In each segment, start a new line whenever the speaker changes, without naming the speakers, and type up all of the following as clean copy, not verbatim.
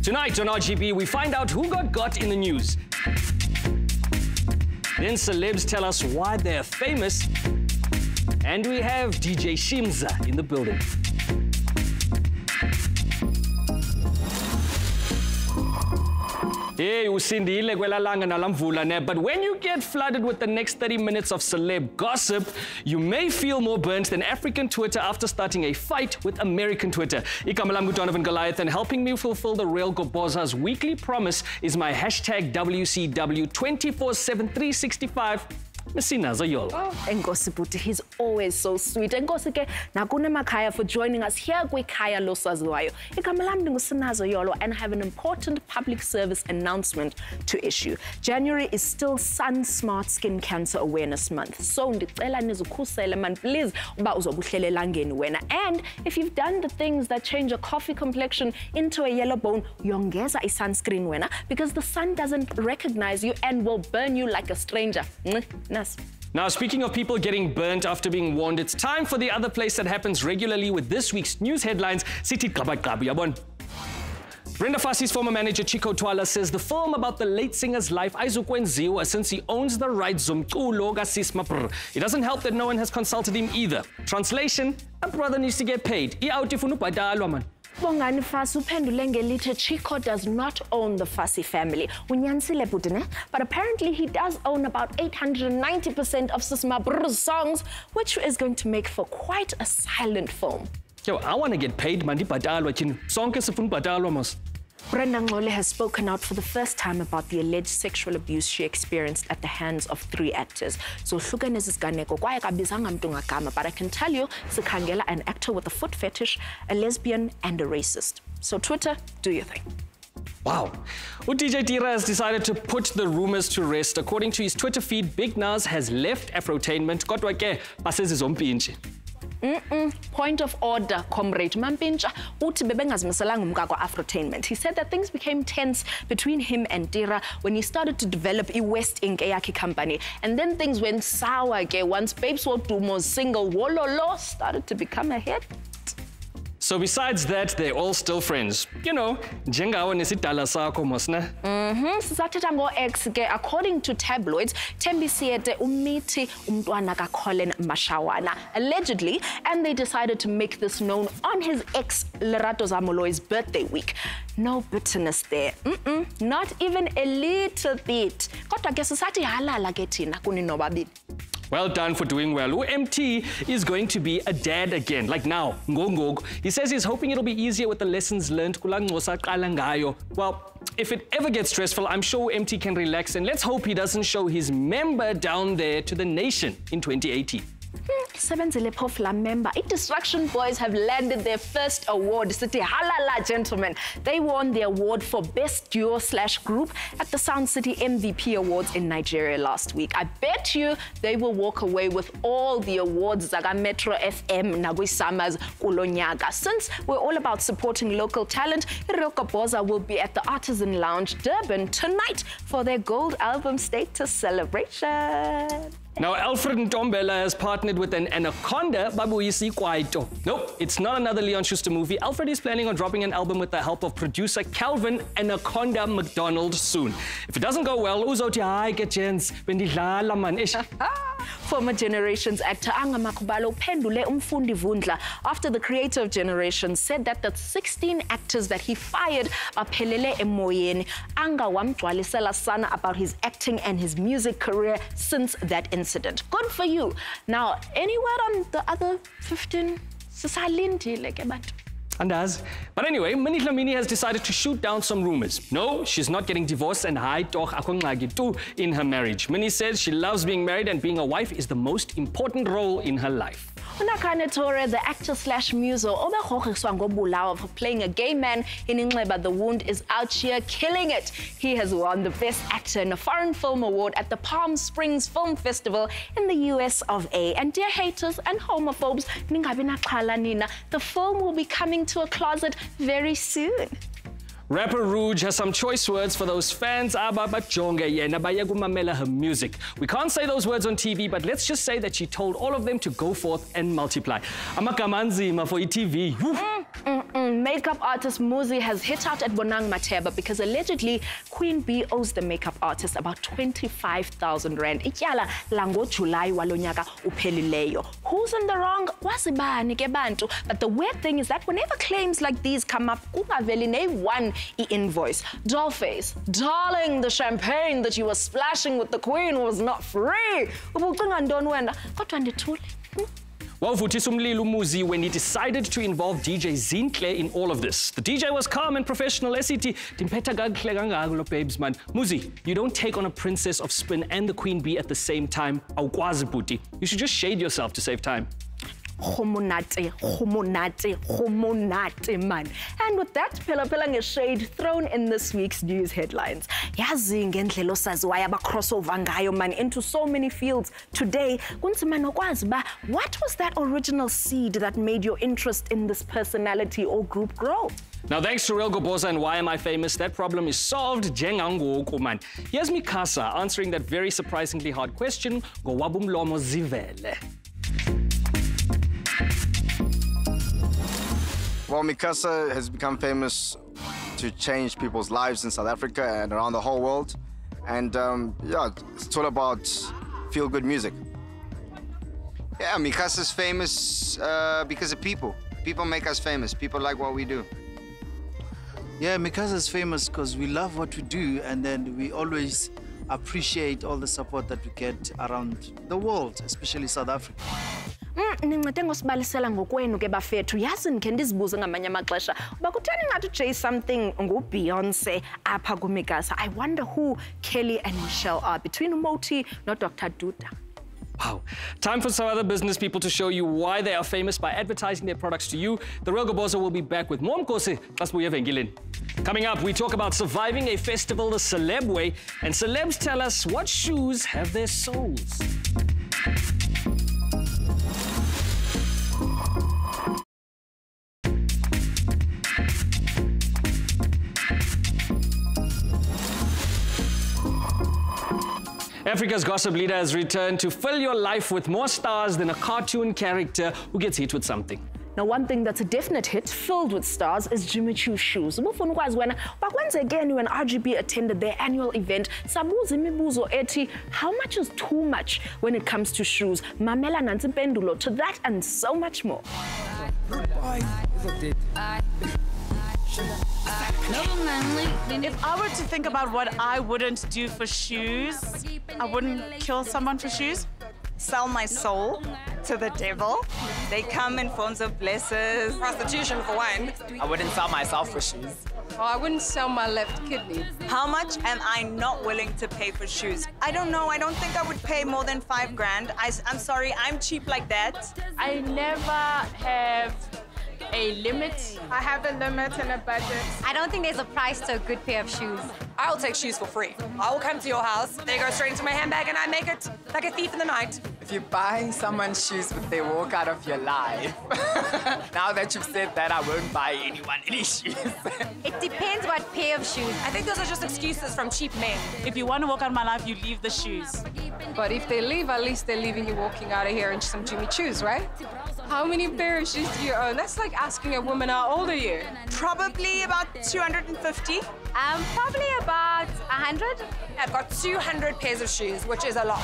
Tonight on RGB, we find out who got in the news. Then celebs tell us why they're famous. And we have DJ Shimza in the building. Hey, usindile kwela langa nalamvula ne. But when you get flooded with the next 30 minutes of celeb gossip, you may feel more burnt than African Twitter after starting a fight with American Twitter. Igama lam Donovan Goliath, and helping me fulfill the real Goboza's weekly promise is my hashtag WCW 24/7/365. Messinazo Yolo.
Enkosi Buti, he's always so sweet. Enkosi ke nakune Makaya for joining us here kwikhaya losaziwayo. Igama lam ndingusinazo Yolo, and I have an important public service announcement to issue. January is still Sun Smart Skin Cancer Awareness Month. So ndicela nizukhusele man, please uba uzobuhlele elangeni wena. And if you've done the things that change a coffee complexion into a yellow bone, yongeza a sunscreen wena, because the sun doesn't recognize you and will burn you like a stranger.
Now, speaking of people getting burnt after being warned, it's time for the other place that happens regularly with this week's news headlines. Sithi Gqabagqabu yabona. Brenda Fassie's former manager Chico Twala says the film about the late singer's life ayizukwenziwa since he owns the rights zomculo kaSisma. It doesn't help that no one has consulted him either. Translation: a brother needs to get paid. I-out ifuna ubhadalwa man.
Bongani Fassie uphendule ngelithi Chico does not own the Fassie family. Unyanisile buti ne? But apparently he does own about 890% of Sisma Br's songs, which is going to make for quite a silent film.
Yo, I want to get paid, man. Dibhadalwa thina. Sonke sifuna ubhadalwa mos.
Brenda Ngcole has spoken out for the first time about the alleged sexual abuse she experienced at the hands of 3 actors. So hlukene zisiganeko kwaye kabizanga mntu ngagama, but I can tell you sikhangela an actor with a foot fetish, a lesbian and a racist. So Twitter, do your thing.
Wow. DJ Tira has decided to put the rumors to rest. According to his Twitter feed, Big Nas has left Afrotainment. Kodwa ke basezizompintshi.
Point of order, comrade Mampintsha uthi bebengazimiselanga umkakwa Afrotainment. He said that things became tense between him and Tira when he started to develop West Inc. eyakhe company, and then things went sour once Babes Wodumo's single Wololo started to become a hit.
So besides that, they're all still friends. You know, njengawe nesidala sakho mosna.
Sisathetha ngo-ex ke, according to tabloids, Thembi Siete umithi umntwana kaColin Mashawana, allegedly, and they decided to make this known on his ex Lerato Zamoloi's birthday week. No bitterness there. Not even a little bit. Kodwa ke sisathi halala ke thina kuni nobabili.
Well done for doing well. MT is going to be a dad again, like now, ngongog. He says he's hoping it'll be easier with the lessons learned. Well, if it ever gets stressful, I'm sure MT can relax, and let's hope he doesn't show his member down there to the nation in 2018.
Sebenzile Pofla member. Distraction Boys have landed their first award. City halala, gentlemen. They won the award for Best Duo/Group at the Sound City MVP Awards in Nigeria last week. I bet you they will walk away with all the awards Zaga Metro FM Nagui Summers Kulonyaga. Since we're all about supporting local talent, Goboza will be at the Artisan Lounge, Durban, tonight for their gold album status celebration.
Now, Alfred Ntombela has partnered with an anaconda, Babuyisi Kwaito. Nope, it's not another Leon Schuster movie. Alfred is planning on dropping an album with the help of producer Calvin Anaconda McDonald soon. If it doesn't go well, uzoti hayi ke gents, bendidlala man.
Former Generations actor Anga Makubalo uphendule umfundi Vundla after the creator of Generations said that the 16 actors that he fired baphelele emoyeni. Anga wamgcwalisela sana about his acting and his music career since that incident. Good for you. Now, any word on the other 15? Sisalindile ke bantu.
Andaz. But anyway, Minnie Dlamini has decided to shoot down some rumors. No, she's not getting divorced, and hayi toch akongxaki tu in her marriage. Minnie says she loves being married and being a wife is the most important role in her life.
Unakane Tore, the actor/muso, obegroggiswa ngobulawa for playing a gay man in Inxeba The Wound, is out here killing it. He has won the Best Actor in a Foreign Film Award at the Palm Springs Film Festival in the US of A. And dear haters and homophobes, ningabi naxhala nina, the film will be coming to a closet very soon.
Rapper Rouge has some choice words for those fans her music. We can't say those words on TV, but let's just say that she told all of them to go forth and multiply. Amakamanzima for TV.
Makeup artist Muzi has hit out at Bonang Mateba because allegedly Queen Bee owes the makeup artist about 25,000 rand. Ityala lango July walonyaka upelileyo. Who's in the wrong? Wasibani ke bantu. But the weird thing is that whenever claims like these come up, kungaveli one invoice. Dollface, darling, the champagne that you were splashing with the Queen was not free.
Wavutisa umlilo uMuzi when he decided to involve DJ Zinhle in all of this. The DJ was calm and professional. Babes, man. Muzi, you don't take on a princess of spin and the Queen Bee at the same time. You should just shade yourself to save time.
Homonate, man. And with that, Pela shade thrown in this week's news headlines. Yazi ngendlela osaziwayo abacrossover ngayo man into so many fields today. What was that original seed that made your interest in this personality or group grow?
Now, thanks to Real Goboza and Why Am I Famous, that problem is solved. Jengangoku, man. Here's Mikasa answering that very surprisingly hard question. Go wabumlomo zivele.
Well, Mikasa has become famous to change people's lives in South Africa and around the whole world. And yeah, it's all about feel-good music.
Yeah, Mikasa's famous because of people. People make us famous. People like what we do.
Yeah, Mikasa's famous because we love what we do, and then we always appreciate all the support that we get around the world, especially South Africa.
Ningincede ngosibalisela ngokwenu ke bafethu yazi nikhe ndizibuze ngamanye amaxesha uba kutheni ngathi ujay something nguBeyonce apha kuMikasa. I wonder who Kelly and Michelle are between Moti no Dr. Duda.
Wow. Time for some other business people to show you why they are famous by advertising their products to you. The Real Goboza will be back with more Mkose. Coming up, we talk about surviving a festival the celeb way, and celebs tell us what shoes have their soles. Africa's gossip leader has returned to fill your life with more stars than a cartoon character who gets hit with something.
Now, one thing that's a definite hit, filled with stars, is Jimmy Choo's shoes. But once again, when RGB attended their annual event, sabuza imibuzo ethi, how much is too much when it comes to shoes? Mamela nansi impendulo to that and so much more.
If I were to think about what I wouldn't do for shoes, I wouldn't kill someone for shoes.
Sell my soul to the devil. They come in forms of blessings.
Prostitution for one.
I wouldn't sell myself for shoes.
Oh, I wouldn't sell my left kidney.
How much am I not willing to pay for shoes? I don't know. I don't think I would pay more than $5 grand. I'm sorry, I'm cheap like that.
I never have a limit.
I have a limit and a budget.
I don't think there's a price to a good pair of shoes.
I'll take shoes for free. I will come to your house, they go straight into my handbag, and I make it like a thief in the night.
If you're buying someone's shoes, would they walk out of your life? Now that you've said that, I won't buy anyone any shoes.
It depends what pair of shoes.
I think those are just excuses from cheap men.
If you want to walk out of my life, you leave the shoes.
But if they leave, at least they're leaving you walking out of here in some Jimmy Choos, right? How many pairs of shoes do you own? That's like asking a woman how old are you?
Probably about 250.
Probably about 100.
I've got 200 pairs of shoes, which is a lot.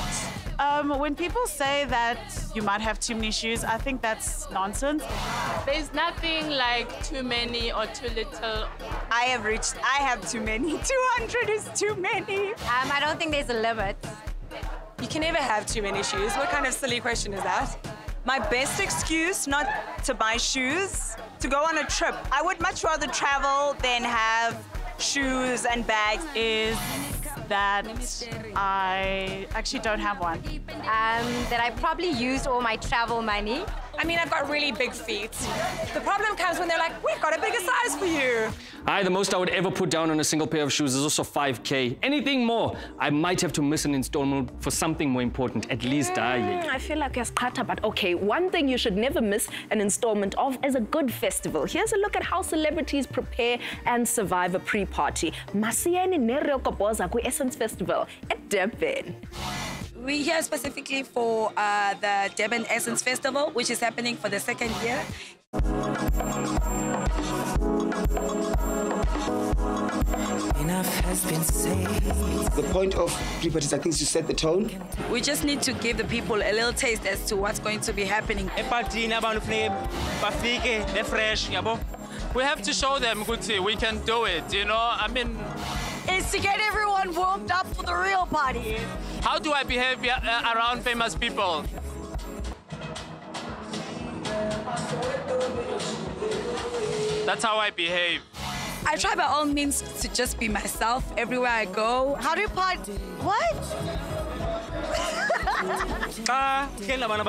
When people say that you might have too many shoes, I think that's nonsense.
There's nothing like too many or too little.
I have too many. 200 is too many.
I don't think there's a limit.
You can never have too many shoes. What kind of silly question is that?
My best excuse not to buy shoes, to go on a trip. I would much rather travel than have shoes and bags.
Is that I actually don't have one.
That I probably used all my travel money.
I mean, I've got really big feet. The problem comes when they're like, we've got a bigger size for you.
The most I would ever put down on a single pair of shoes is also 5K. Anything more, I might have to miss an installment for something more important, at least.
I feel like you're scatter, but okay, one thing you should never miss an installment of is a good festival. Here's a look at how celebrities prepare and survive a pre-party. Masieni Nereo Kopoza ku Essence Festival at Durban.
We're here specifically for the Durban Essence Festival, which is happening for the second year.
Enough has been said. The point of pre-parties, I think, is to set the tone.
We just need to give the people a little taste as to what's going to be happening.
We have to show them, Guti, we can do it, you know? I mean...
It's to get everyone warmed up for the real party.
How do I behave around famous people? That's how I behave.
I try by all means to just be myself everywhere I go.
How do you party? What?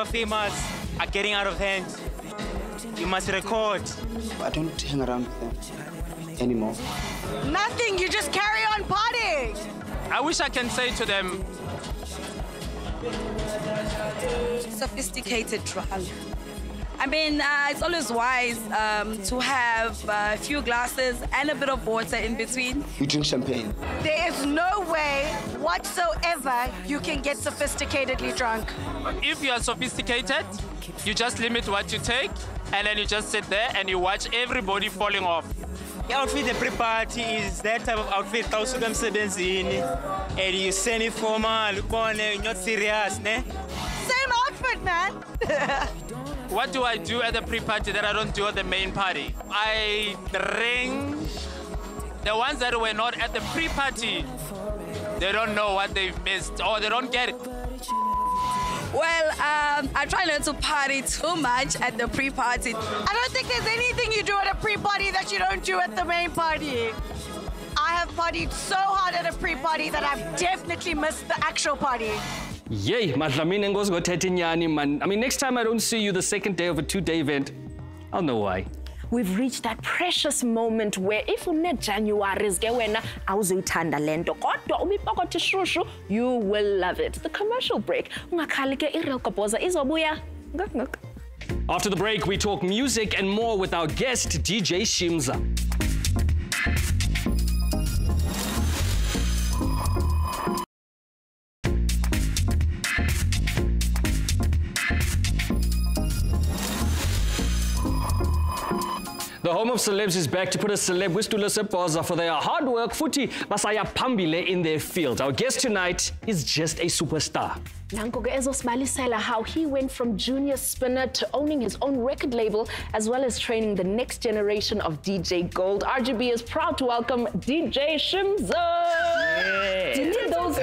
Famous are getting out of hand. You must record.
I don't hang around with them anymore.
Nothing, you just carry on partying.
I wish I can say to them...
Sophisticated drug. I mean, it's always wise to have a few glasses and a bit of water in between.
We drink champagne.
There is no way whatsoever you can get sophisticatedly drunk.
If you are sophisticated, you just limit what you take, and then you just sit there and you watch everybody falling off.
The outfit, the pre-party is that type of outfit, and you send it formal, you're not serious, ne?
Same outfit, man.
What do I do at the pre-party that I don't do at the main party? I drink. The ones that were not at the pre-party, they don't know what they've missed, or they don't get it.
Well, I try not to party too much at the pre-party.
I don't think there's anything you do at a pre-party that you don't do at the main party. I have partied so hard at a pre-party that I've definitely missed the actual party.
Yay, Madlamini ngozi ngothethinyani man. I mean, next time I don't see you the second day of a 2-day event, I'll know why.
We've reached that precious moment where if une January is wena awuzoyithanda lento kodwa ubipokothe shushu, you will love it. The commercial break. Ungakhali ke iReal Kopoza izobuya.
After the break, we talk music and more with our guest DJ Shimza. The home of celebs is back to put a celeb wisitulo sepoza for their hard work futhi basaya phambili in their field. Our guest tonight is just a superstar.
Nanko ezosibalisela how he went from junior spinner to owning his own record label, as well as training the next generation of DJ Gold. RGB is proud to welcome DJ Shimza. Do you need those?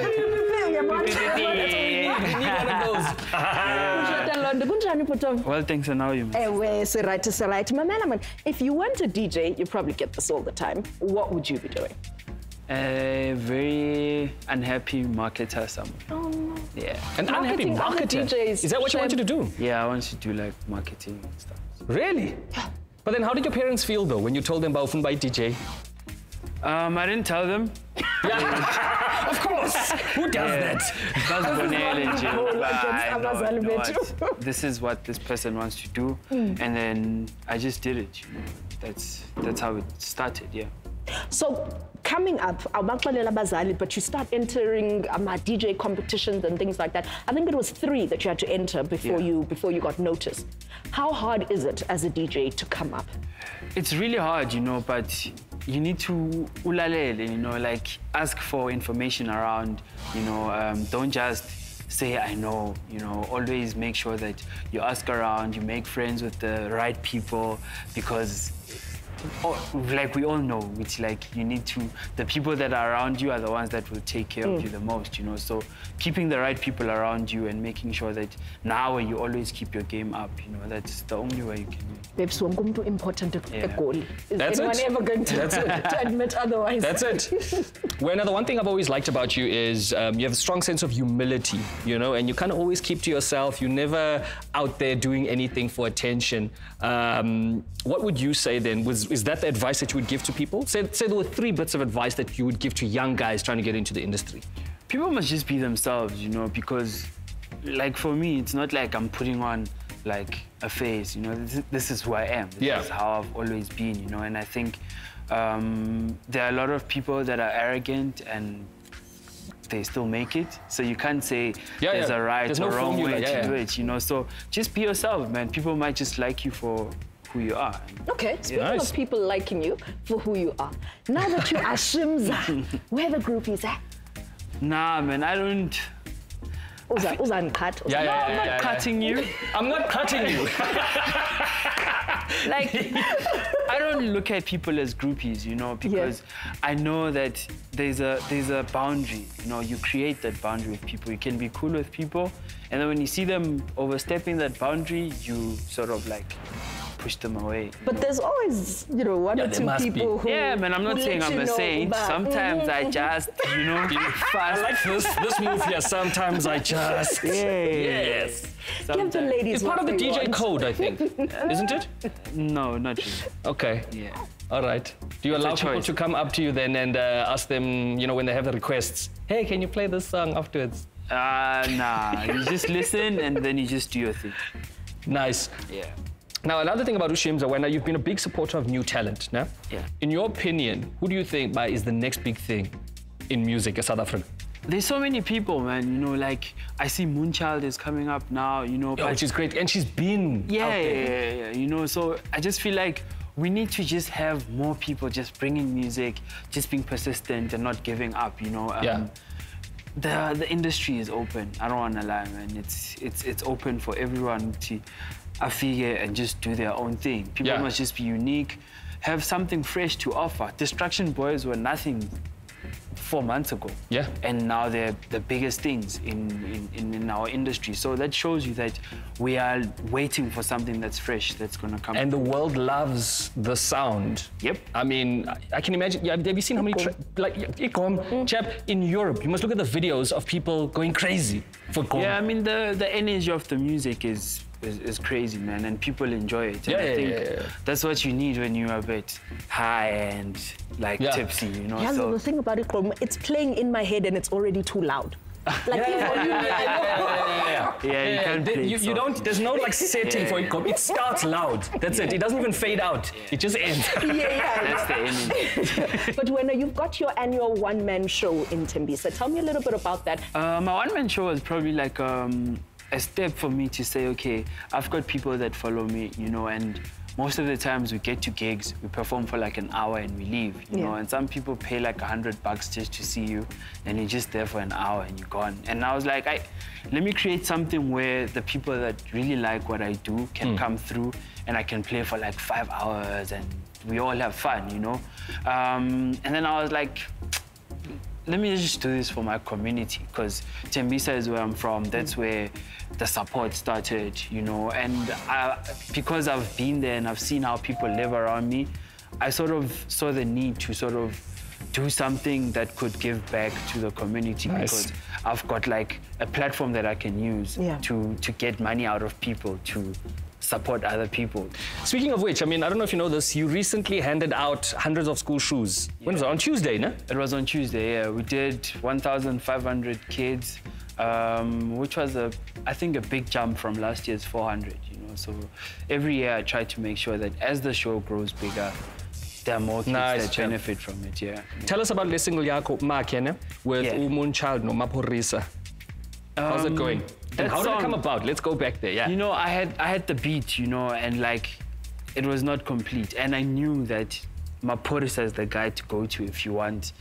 Well, thanks, and how are you?
If you weren't a DJ, you probably get this all the time. What would you be doing?
A very unhappy marketer somewhere.
Oh, no.
Yeah.
An unhappy marketer? Is that what you want to do?
Yeah, I want to do like marketing and stuff.
Really? But then how did your parents feel though when you told them about Funbai DJ?
I didn't tell them.
Of course. Who does that?
This is what this person wants to do, and then I just did it. You know? That's how it started. Yeah.
So coming up, but you start entering DJ competitions and things like that. I think it was 3 that you had to enter before you got noticed. How hard is it as a DJ to come up?
It's really hard, you know, but you need to ulalele, you know, like ask for information around, you know, don't just say I know, you know, always make sure that you ask around, you make friends with the right people, because like we all know, it's like you need to, the people that are around you are the ones that will take care of you the most, you know. So keeping the right people around you and making sure that now you always keep your game up, you know, that's the only way you can win.
Babes, won't important goal. Is
That's
anyone
it.
ever going to admit otherwise?
That's it. Well, now, the one thing I've always liked about you is you have a strong sense of humility, you know, and you kind of always keep to yourself. You're never out there doing anything for attention. What would you say then? Is that the advice that you would give to people? Say there were 3 bits of advice that you would give to young guys trying to get into the industry.
People must just be themselves, you know, because like for me, it's not like I'm putting on like a face, you know, this is who I am. This is how I've always been, you know, and I think there are a lot of people that are arrogant and they still make it. So you can't say there's a right or wrong way to do it, you know. So just be yourself, man. People might just like you for who you are.
Okay, speaking of people liking you for who you are, now that you are Shimza, where the group is at?
Nah, man, I don't...
I'm
not cutting you.
I'm not cutting you.
Like, I don't look at people as groupies, you know, because I know that there's a boundary, you know, you create that boundary with people. You can be cool with people, and then when you see them overstepping that boundary, you sort of like push them away.
But there's always, you know, one or two people who...
Yeah, man, I'm not saying I'm a saint. Sometimes I just, you know, fast.
I like this move here. Sometimes I just...
Yes. Give the ladies
it's part of the DJ code, I think. Isn't it?
No, not really.
Okay.
Yeah.
All right. Do you allow people to come up to you then and ask them, you know, when they have the requests, hey, can you play this song afterwards?
Nah. You just listen and then you just do your thing.
Nice.
Yeah.
Now, another thing about Shimza, when you've been a big supporter of new talent, now, in your opinion, who do you think is the next big thing in music in South Africa?
There's so many people, man, you know, like, I see Moonchild is coming up now, you know.
Which is great, and she's been out there.
Yeah, you know, so I just feel like we need to just have more people just bringing music, just being persistent and not giving up, you know. The industry is open, I don't want to lie, man. It's open for everyone to figure and just do their own thing. People must just be unique, have something fresh to offer. Distraction Boys were nothing 4 months ago. Yeah. And now they're the biggest things in our industry. So that shows you that we are waiting for something that's fresh, that's gonna come.
And the world loves the sound.
Yep.
I mean, I can imagine, have you seen how many, chap, in Europe, you must look at the videos of people going crazy for Gqom.
Yeah, I mean, the energy of the music is crazy, man, and people enjoy it. And I think that's what you need when you're a bit high and like tipsy, you know.
Yeah, so the thing about it, it's playing in my head and it's already too loud. Like
you can't play
you don't. There's no like setting for it. It starts loud. That's it. It doesn't even fade out. It just ends.
That's the energy.
But when you've got your annual one-man show in Tembisa, tell me a little bit about that.
My one-man show is probably like a step for me to say, okay, I've got people that follow me, you know, and most of the times we get to gigs, we perform for like an hour and we leave, you know, and some people pay like $100 just to see you, and you're just there for an hour and you're gone. And I was like, let me create something where the people that really like what I do can come through and I can play for like 5 hours and we all have fun, you know. And then I was like, let me just do this for my community, because Tembisa is where I'm from. That's where the support started, you know. And because I've been there and I've seen how people live around me, I sort of saw the need to sort of do something that could give back to the community, because I've got like a platform that I can use to get money out of people, to support other people.
Speaking of which, I mean, I don't know if you know this, you recently handed out hundreds of school shoes. When was it? On Tuesday, no?
It was on Tuesday, yeah. We did 1,500 kids, which was, I think, a big jump from last year's 400, you know. So every year I try to make sure that as the show grows bigger, there are more kids that benefit from it, yeah.
Tell us about the single yako Makene with Moonchild no Maporisa. How's it going? And how did it come about? Let's go back there,
You know, I had the beat, you know, and like, it was not complete. And I knew that Maporisa is the guy to go to if you want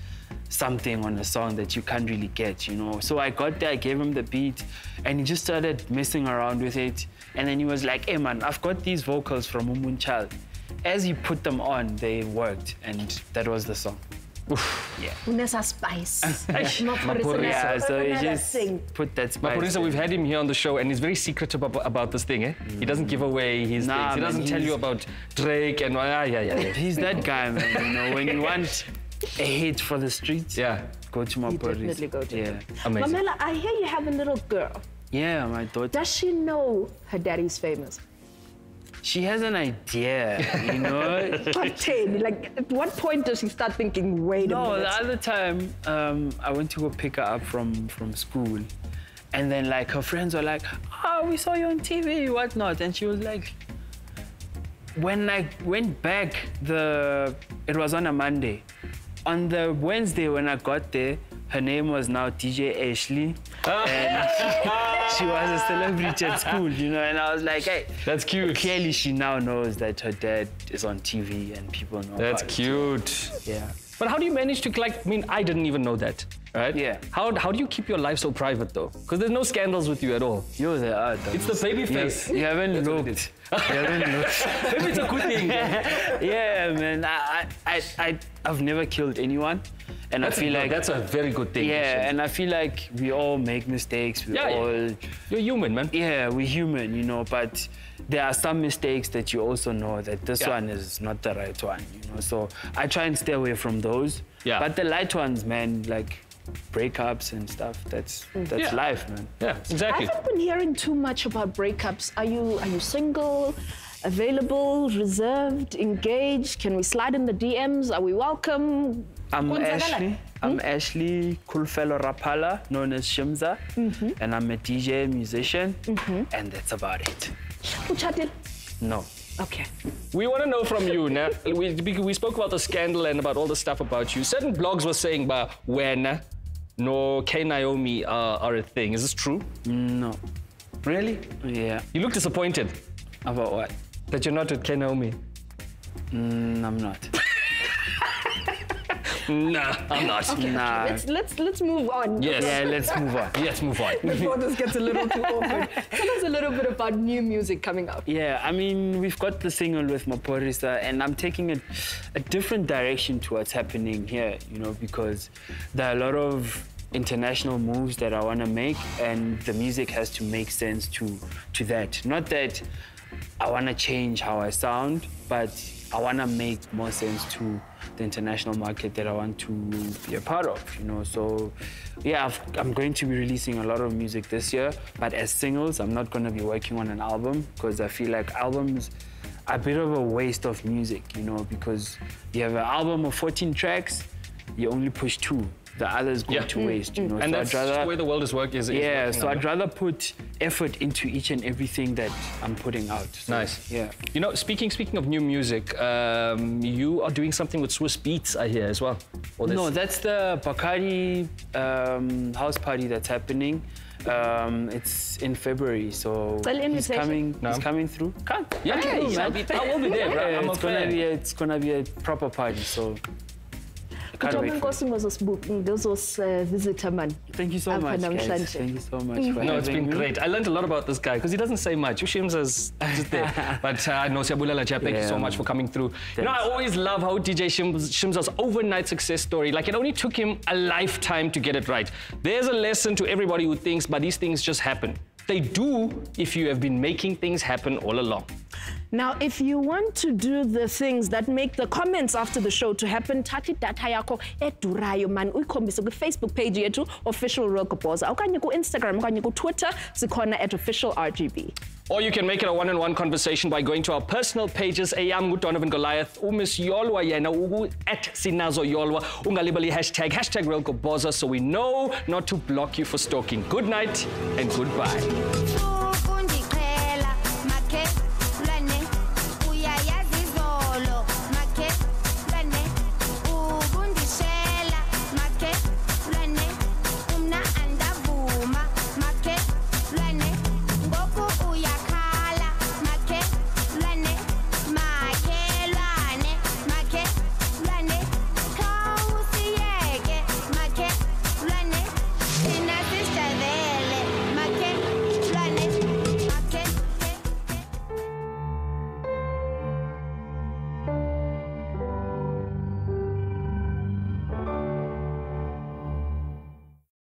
something on a song that you can't really get, you know. So I got there, I gave him the beat, and he just started messing around with it. And then he was like, hey man, I've got these vocals from Moonchild. as he put them on, they worked, and that was the song. Yeah.
Unesa spice.
Yeah, so he just put that spice.
Maphorisa, we've had him here on the show, and he's very secretive about this thing, eh? He doesn't give away his things. He doesn't tell you about Drake and yeah.
He's that guy, man. You know, when you want a hit for the streets, go to Maphorisa.
Definitely go to him.
Amazing.
Mamela, I hear you have a little girl.
Yeah, my daughter.
Does she know her daddy's famous?
She has an idea, you know.
Top 10. Like, at what point does she start thinking, wait a minute?
No, the other time, I went to go pick her up from school. And then, like, her friends were like, oh, we saw you on TV, whatnot. And she was like, when I went back, it was on a Monday. On the Wednesday, when I got there, her name was now DJ Ashley. And she was a celebrity at school, you know, and I was like, hey.
That's cute.
Clearly, she now knows that her dad is on TV and people know
That's
about
cute.
It. Yeah.
But how do you manage to, like, I mean, I didn't even know that, right?
Yeah.
How do you keep your life so private, though? Because there's no scandals with you at all.
Yo, there are.
It's the baby face.
You haven't looked. You haven't looked.
Maybe it's a good thing.
Yeah, man. I've never killed anyone. And I feel like
that's a very good thing.
Yeah, and I feel like we all make mistakes.
You're human, man.
Yeah, we're human, you know, but there are some mistakes that you also know that this one is not the right one, you know. So I try and stay away from those.
Yeah.
But the light ones, man, like breakups and stuff, that's life, man.
Yeah, exactly.
I haven't been hearing too much about breakups. Are you single? Available, reserved, engaged? Can we slide in the DMs? Are we welcome?
I'm Ashley Kulfelo Rapala, known as Shimza, and I'm a DJ, musician, and that's about it. No.
Okay.
We want to know from you, now. We spoke about the scandal and about all the stuff about you. Certain blogs were saying about when no K Naomi are a thing. Is this true?
No.
Really?
Yeah.
You look disappointed.
About what?
That you're not with K Naomi.
I'm not.
Nah, I'm not.
Okay,
nah.
Let's move on.
Yes.
Yeah, let's move on.
Let's move on.
Before this gets a little too awkward. Tell us a little bit about new music coming up.
Yeah, I mean, we've got the single with Maphorisa, and I'm taking a different direction to what's happening here, you know, because there are a lot of international moves that I want to make, and the music has to make sense to that. Not that I want to change how I sound, but I want to make more sense to the international market that I want to be a part of, you know. So, yeah, I'm going to be releasing a lot of music this year, but as singles, I'm not going to be working on an album because I feel like albums are a bit of a waste of music, you know, because you have an album of 14 tracks, you only push 2. The others go to waste, you know.
And
so
that's just the way the world is working.
Yeah, so I'd rather put effort into each and everything that I'm putting out. So,
nice.
Yeah.
You know, speaking of new music, you are doing something with Swiss Beats, I hear, as well.
No, that's the Bacardi house party that's happening. It's in February, so he's coming through. Come.
Yeah,
okay,
I will be there, bro.
It's gonna be a proper party, so can't wait for it.
Visitor man.
Thank you so much, guys. Thank you so much for
No, it's been
having me.
great. I learned a lot about this guy because he doesn't say much. Shimza's just there. But no, Siyabulela, thank you so much for coming through.
Thanks.
You know, I always love how DJ Shimza's overnight success story, like it only took him a lifetime to get it right. There's a lesson to everybody who thinks, but these things just happen. They do if you have been making things happen all along.
Now, if you want to do the things that make the comments after the show to happen, thathi data yakho edurayo man uyikhombise ku-Facebook page yethu official Real Kopoza okanye ku-Instagram okanye ku-Twitter sikhona at official RGB.
Or you can make it a one-on-one conversation by going to our personal pages. Eyam Donovan Goliath, Miss Yolwa yena at Sinazo Yolwa, ungalibali hashtag Real Kopoza, so we know not to block you for stalking. Good night and goodbye.